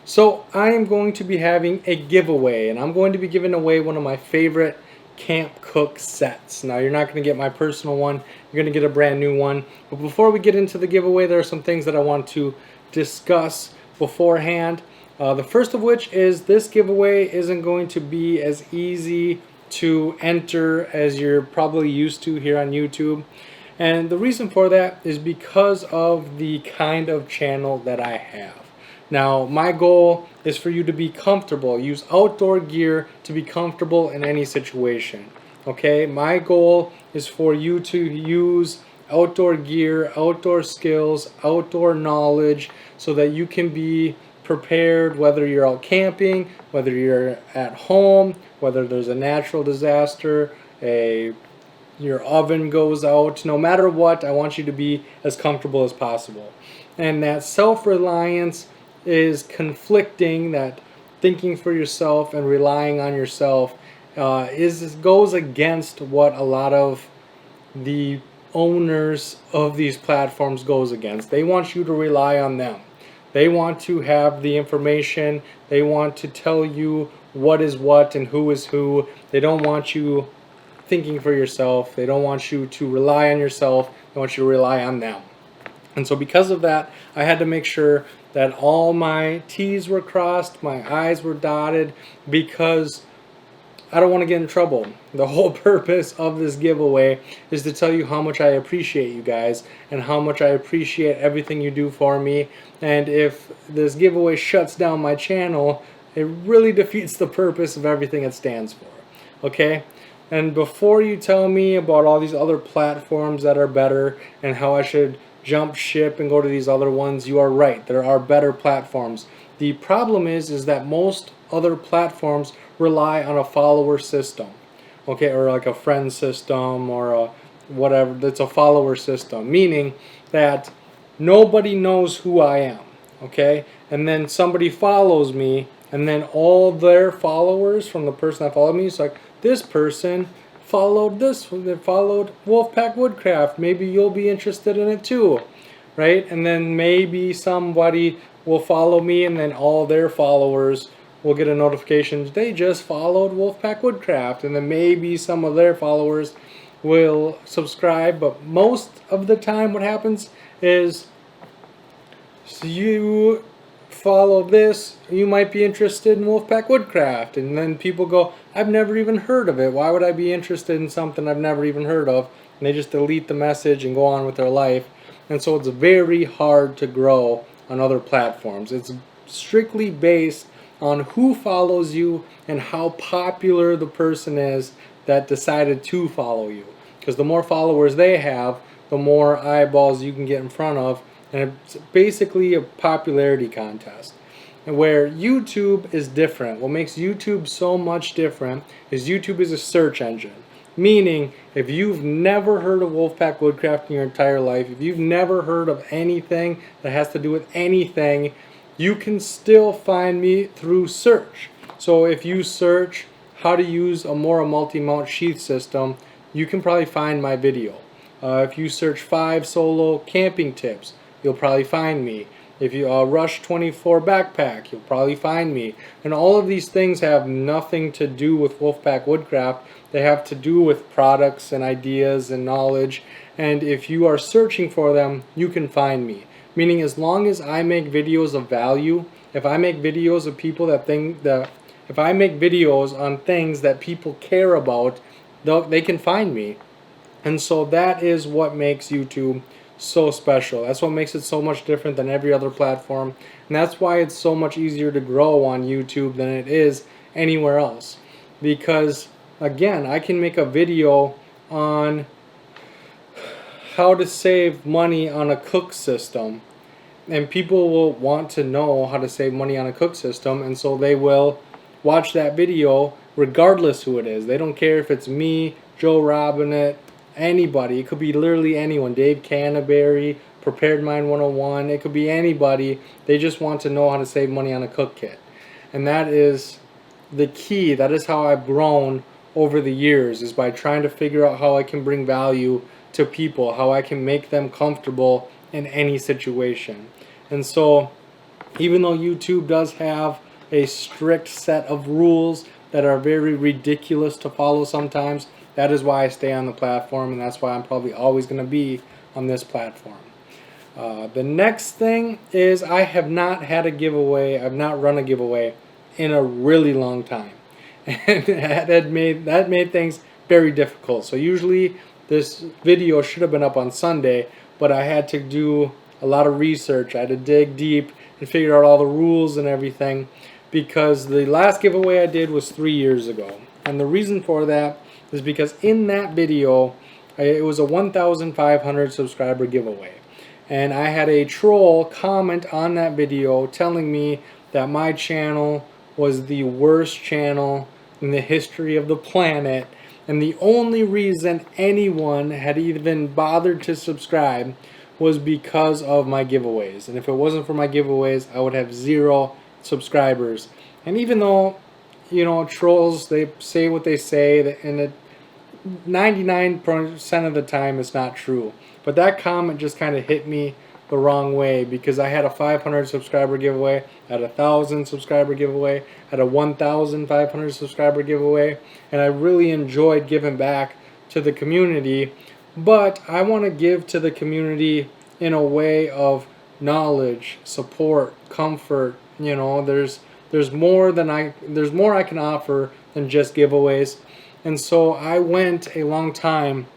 So I am going to be having a giveaway, and I'm going to be giving away one of my favorite Camp Cook sets. Now, you're not going to get my personal one, you're going to get a brand new one. But before we get into the giveaway, there are some things that I want to discuss beforehand. The first of which is this giveaway isn't going to be as easy to enter as you're probably used to here on YouTube. And the reason for that is because of the kind of channel that I have. Now, my goal is for you to be comfortable. Use outdoor gear to be comfortable in any situation. Okay? My goal is for you to use outdoor gear, outdoor skills, outdoor knowledge so that you can be prepared whether you're out camping, whether you're at home, whether there's a natural disaster, your oven goes out. No matter what, I want you to be as comfortable as possible. And that self-reliance is conflicting, that thinking for yourself and relying on yourself goes against what a lot of the owners of these platforms goes against. They want you to rely on them. They want to have the information. They want to tell you what is what and who is who. They don't want you thinking for yourself. They don't want you to rely on yourself. They want you to rely on them. And so because of that, I had to make sure that all my T's were crossed, my I's were dotted, because I don't want to get in trouble. The whole purpose of this giveaway is to tell you how much I appreciate you guys and how much I appreciate everything you do for me. And if this giveaway shuts down my channel, it really defeats the purpose of everything it stands for. Okay? And before you tell me about all these other platforms that are better and how I should jump ship and go to these other ones, you are right. There are better platforms. The problem is that most other platforms rely on a follower system, okay, or like a friend system or a whatever. That's a follower system, meaning that nobody knows who I am, okay, and then somebody follows me, and then all their followers from the person that followed me, it's like, this person followed this, they followed Wolfpack Woodcraft, maybe you'll be interested in it too, right? And then maybe somebody will follow me, and then all their followers will get a notification they just followed Wolfpack Woodcraft, and then maybe some of their followers will subscribe. But most of the time what happens is, so you follow this, you might be interested in Wolfpack Woodcraft, and then people go, I've never even heard of it, why would I be interested in something I've never even heard of? And they just delete the message and go on with their life. And so it's very hard to grow on other platforms. It's strictly based on who follows you and how popular the person is that decided to follow you. Because the more followers they have, the more eyeballs you can get in front of, and it's basically a popularity contest. And where YouTube is different, what makes YouTube so much different is YouTube is a search engine. Meaning, if you've never heard of Wolfpack Woodcraft in your entire life, if you've never heard of anything that has to do with anything, you can still find me through search. So if you search how to use a multi-mount sheath system, you can probably find my video. If you search 5 solo camping tips, you'll probably find me. If you Rush 24 backpack, you'll probably find me. And all of these things have nothing to do with Wolfpack Woodcraft. They have to do with products and ideas and knowledge. And if you are searching for them, you can find me. Meaning, as long as I make videos of value, if I make videos of people if I make videos on things that people care about, they can find me. And so that is what makes YouTube so special. That's what makes it so much different than every other platform. And that's why it's so much easier to grow on YouTube than it is anywhere else. Because, again, I can make a video on how to save money on a cook system, and people will want to know how to save money on a cook system, and so they will watch that video regardless who it is. They don't care if it's me, Joe Robinette, anybody. It could be literally anyone. Dave Canterbury, Prepared Mind 101. It could be anybody. They just want to know how to save money on a cook kit. And that is the key. That is how I've grown over the years, is by trying to figure out how I can bring value to people, how I can make them comfortable in any situation. And so even though YouTube does have a strict set of rules that are very ridiculous to follow sometimes, that is why I stay on the platform, and that's why I'm probably always going to be on this platform. The next thing is I have not had a giveaway, I've not run a giveaway in a really long time. And that made things very difficult. So usually this video should have been up on Sunday, but I had to do a lot of research. I had to dig deep and figure out all the rules and everything, because the last giveaway I did was 3 years ago. And the reason for that is because in that video, it was a 1,500 subscriber giveaway. And I had a troll comment on that video telling me that my channel was the worst channel in the history of the planet, and the only reason anyone had even bothered to subscribe was because of my giveaways. And if it wasn't for my giveaways, I would have 0 subscribers. And even though, you know, trolls, they say what they say, and it 99% of the time it's not true. But that comment just kind of hit me the wrong way, because I had a 500 subscriber giveaway, I had a 1,000 subscriber giveaway, I had a 1,500 subscriber giveaway, and I really enjoyed giving back to the community. But I want to give to the community in a way of knowledge, support, comfort. You know, there's more I can offer than just giveaways. And so I went a long time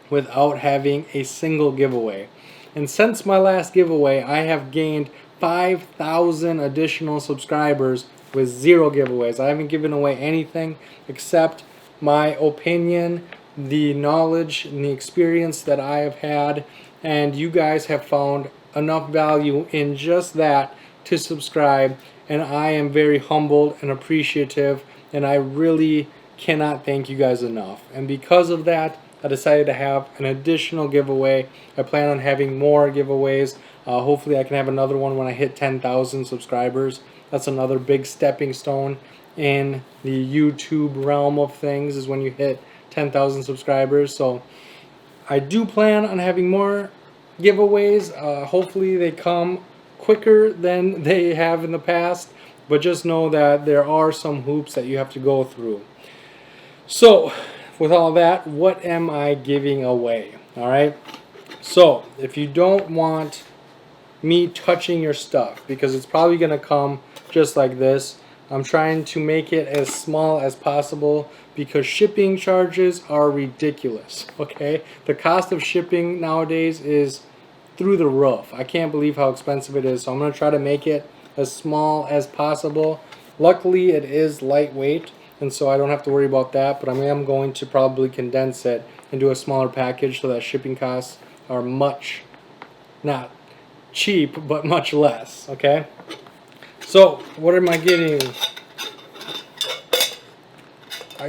without having a single giveaway. And since my last giveaway, I have gained 5,000 additional subscribers with 0 giveaways. I haven't given away anything except my opinion, the knowledge, and the experience that I have had. And you guys have found enough value in just that to subscribe. And I am very humbled and appreciative, and I really cannot thank you guys enough. And because of that, I decided to have an additional giveaway. I plan on having more giveaways. Hopefully I can have another one when I hit 10,000 subscribers. That's another big stepping stone in the YouTube realm of things, is when you hit 10,000 subscribers. So I do plan on having more giveaways. Hopefully they come quicker than they have in the past, but just know that there are some hoops that you have to go through. So with all that, what am I giving away? Alright, so if you don't want me touching your stuff, because it's probably going to come just like this, I'm trying to make it as small as possible, because shipping charges are ridiculous. Okay, the cost of shipping nowadays is through the roof. I can't believe how expensive it is, so I'm going to try to make it as small as possible. Luckily it is lightweight, and so I don't have to worry about that, but I am going to probably condense it into a smaller package so that shipping costs are much, not cheap, but much less. Okay, so what am I getting?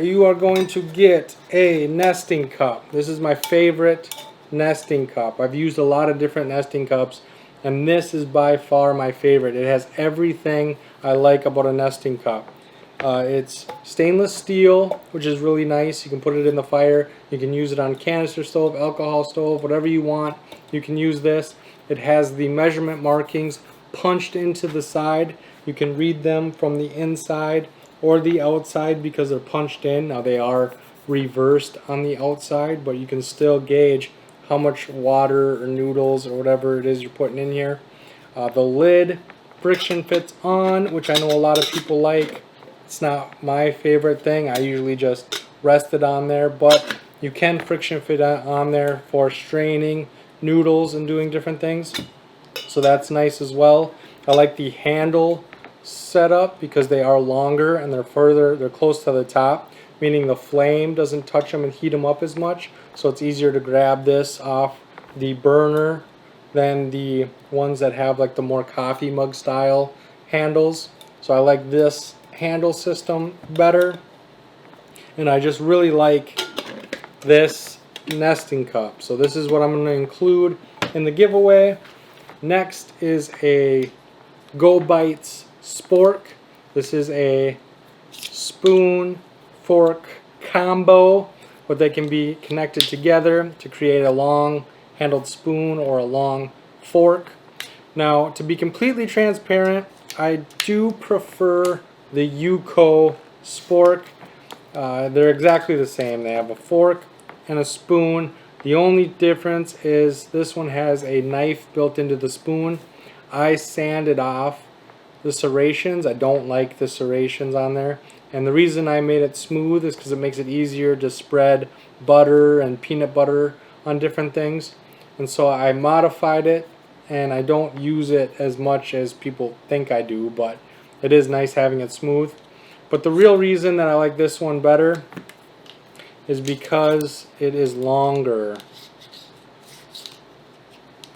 You are going to get a nesting cup. This is my favorite nesting cup. I've used a lot of different nesting cups, and this is by far my favorite. It has everything I like about a nesting cup. It's stainless steel, which is really nice. You can put it in the fire. You can use it on canister stove, alcohol stove, whatever you want. You can use this. It has the measurement markings punched into the side. You can read them from the inside or the outside because they're punched in. Now they are reversed on the outside, but you can still gauge how much water or noodles or whatever it is you're putting in here. The lid friction fits on, which I know a lot of people like. It's not my favorite thing. I usually just rest it on there, but you can friction fit on there for straining noodles and doing different things. So that's nice as well. I like the handle setup because they are longer and they're close to the top, meaning the flame doesn't touch them and heat them up as much. So it's easier to grab this off the burner than the ones that have like the more coffee mug style handles. So I like this handle system better, and I just really like this nesting cup. So this is what I'm going to include in the giveaway. Next is a Go Bites spork. This is a spoon fork combo, but they can be connected together to create a long handled spoon or a long fork. Now, to be completely transparent, I do prefer the Yuko spork. They're exactly the same. They have a fork and a spoon. The only difference is this one has a knife built into the spoon. I sanded off the serrations. I don't like the serrations on there. And the reason I made it smooth is because it makes it easier to spread butter and peanut butter on different things. And so I modified it, and I don't use it as much as people think I do, but it is nice having it smooth. But the real reason that I like this one better is because it is longer.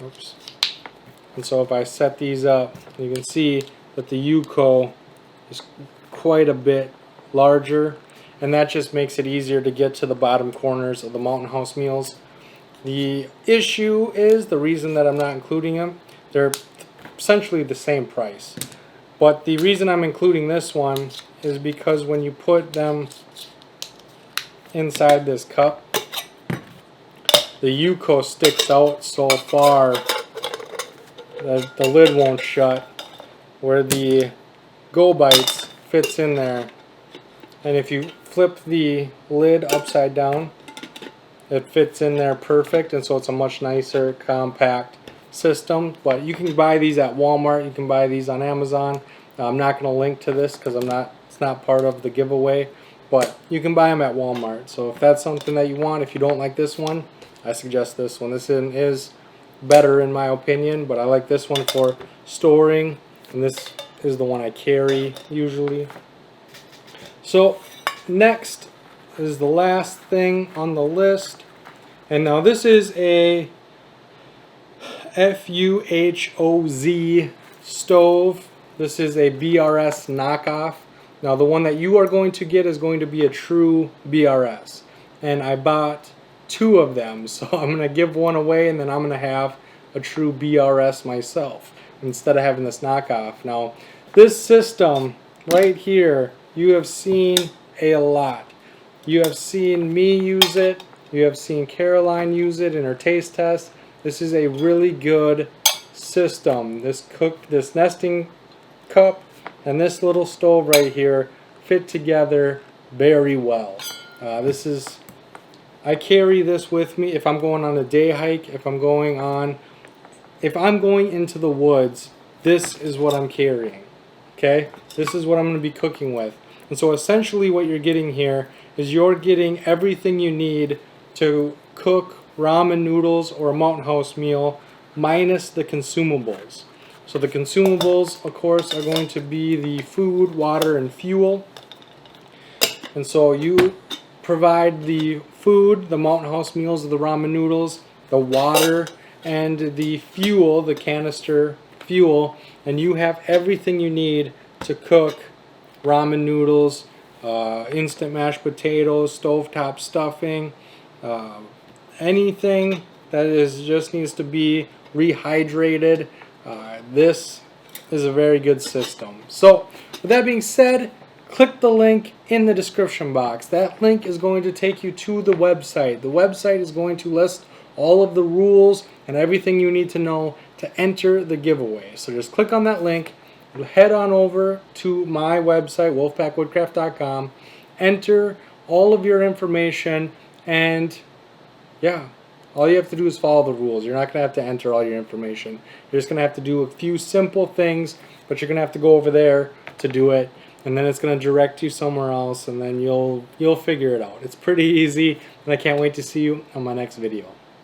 Oops. And so if I set these up, you can see that the Yuko is quite a bit larger, and that just makes it easier to get to the bottom corners of the Mountain House meals. The issue is, the reason that I'm not including them, they're essentially the same price. But the reason I'm including this one is because when you put them inside this cup, the Yuko sticks out so far that the lid won't shut, where the Go Bites fits in there. And if you flip the lid upside down, it fits in there perfect, and so it's a much nicer, compact system. But you can buy these at Walmart. You can buy these on Amazon. I'm not going to link to this because it's not part of the giveaway, but you can buy them at Walmart. So if that's something that you want, if you don't like this one, I suggest this one. This one is better in my opinion, but I like this one for storing, and this is the one I carry usually. So next is the last thing on the list, and now this is a FUHOZ stove. This is a BRS knockoff. Now the one that you are going to get is going to be a true BRS, and I bought 2 of them, so I'm going to give one away, and then I'm going to have a true BRS myself instead of having this knockoff. Now this system right here, you have seen a lot. You have seen me use it. You have seen Caroline use it in her taste test. This is a really good system. This nesting cup and this little stove right here fit together very well. I carry this with me if I'm going on a day hike, if I'm going into the woods. This is what I'm carrying. Okay? This is what I'm going to be cooking with. And so essentially what you're getting here is you're getting everything you need to cook ramen noodles or a Mountain House meal minus the consumables. So the consumables, of course, are going to be the food, water, and fuel. And so you provide the food, the Mountain House meals, the ramen noodles, the water, and the fuel, the canister fuel, and you have everything you need to cook ramen noodles, instant mashed potatoes, stovetop stuffing, anything that just needs to be rehydrated. This is a very good system. So with that being said, click the link in the description box. That link is going to take you to the website. The website is going to list all of the rules and everything you need to know to enter the giveaway. So just click on that link, head on over to my website, wolfpackwoodcraft.com, enter all of your information, and yeah, all you have to do is follow the rules. You're not going to have to enter all your information. You're just going to have to do a few simple things, but you're going to have to go over there to do it, and then it's going to direct you somewhere else, and then you'll figure it out. It's pretty easy, and I can't wait to see you on my next video.